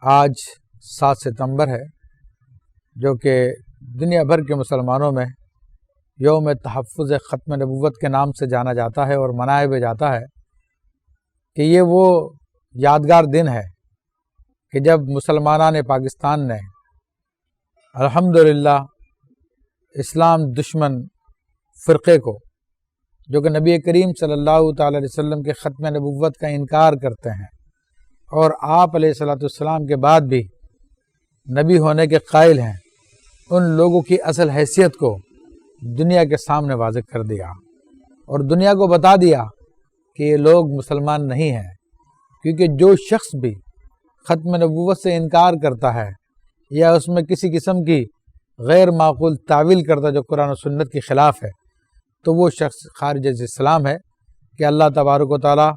آج 7 ستمبر ہے، جو کہ دنیا بھر کے مسلمانوں میں یوم تحفظ ختم نبوت کے نام سے جانا جاتا ہے اور منایا بھی جاتا ہے کہ یہ وہ یادگار دن ہے کہ جب مسلمانان پاکستان نے الحمدللہ اسلام دشمن فرقے کو، جو کہ نبی کریم صلی اللہ تعالی علیہ وسلم کے ختم نبوت کا انکار کرتے ہیں اور آپ علیہ الصلوۃ والسلام کے بعد بھی نبی ہونے کے قائل ہیں، ان لوگوں کی اصل حیثیت کو دنیا کے سامنے واضح کر دیا اور دنیا کو بتا دیا کہ یہ لوگ مسلمان نہیں ہیں، کیونکہ جو شخص بھی ختم نبوت سے انکار کرتا ہے یا اس میں کسی قسم کی غیر معقول تعویل کرتا جو قرآن و سنت کے خلاف ہے، تو وہ شخص خارج از اسلام ہے کہ اللہ تبارک و تعالی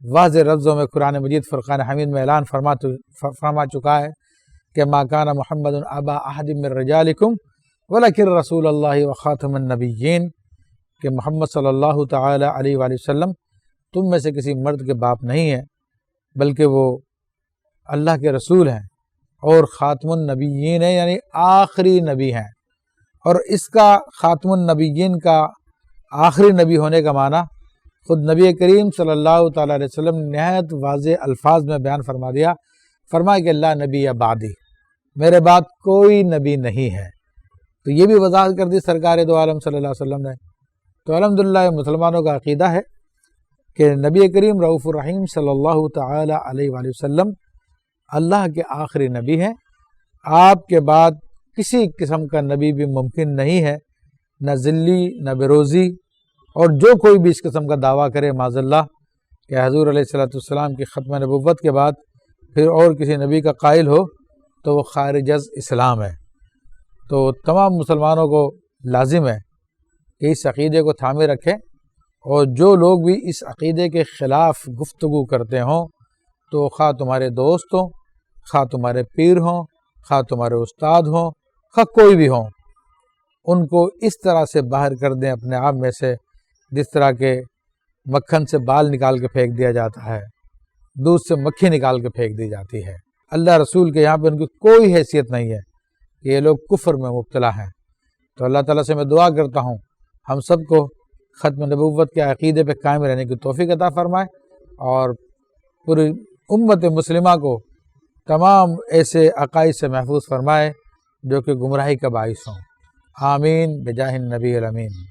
واضح لفظوں میں قرآن مجید فرقان حمید میں اعلان فرما چکا ہے کہ ما کان محمد ابا احد من رجالکم ولکن رسول اللہ وخاتم النبیین، کہ محمد صلی اللہ تعالی علیہ وآلہ وسلم تم میں سے کسی مرد کے باپ نہیں ہے، بلکہ وہ اللہ کے رسول ہیں اور خاتم النبیین ہیں، یعنی آخری نبی ہیں۔ اور اس کا خاتم النبیین کا آخری نبی ہونے کا معنی خود نبی کریم صلی اللہ تعالی علیہ وسلم نے نہایت واضح الفاظ میں بیان فرما دیا، فرمایا کہ لا نبی بعدی، میرے بعد کوئی نبی نہیں ہے۔ تو یہ بھی وضاحت کر دی سرکار دو عالم صلی اللہ علیہ وسلم نے۔ تو الحمدللہ مسلمانوں کا عقیدہ ہے کہ نبی کریم رؤوف الرحیم صلی اللہ تعالی علیہ وآلہ وسلم اللہ کے آخری نبی ہیں۔ آپ کے بعد کسی قسم کا نبی بھی ممکن نہیں ہے، نہ ذلی نہ بروزی، اور جو کوئی بھی اس قسم کا دعویٰ کرے معاذ اللہ کہ حضور علیہ الصلوۃ والسلام کی ختم نبوت کے بعد پھر اور کسی نبی کا قائل ہو تو وہ خارج از اسلام ہے۔ تو تمام مسلمانوں کو لازم ہے کہ اس عقیدے کو تھامے رکھیں، اور جو لوگ بھی اس عقیدے کے خلاف گفتگو کرتے ہوں تو خواہ تمہارے دوست ہوں، خواہ تمہارے پیر ہوں، خواہ تمہارے استاد ہوں، خواہ کوئی بھی ہوں، ان کو اس طرح سے باہر کر دیں اپنے آپ میں سے جس طرح کہ مکھن سے بال نکال کے پھینک دیا جاتا ہے، دودھ سے مکھی نکال کے پھینک دی جاتی ہے۔ اللہ رسول کے یہاں پہ ان کی کوئی حیثیت نہیں ہے کہ یہ لوگ کفر میں مبتلا ہیں۔ تو اللہ تعالیٰ سے میں دعا کرتا ہوں ہم سب کو ختم نبوت کے عقیدے پہ قائم رہنے کی توفیق عطا فرمائے، اور پوری امت مسلمہ کو تمام ایسے عقائد سے محفوظ فرمائے جو کہ گمراہی کا باعث ہوں۔ آمین بجاہ النبی الامین۔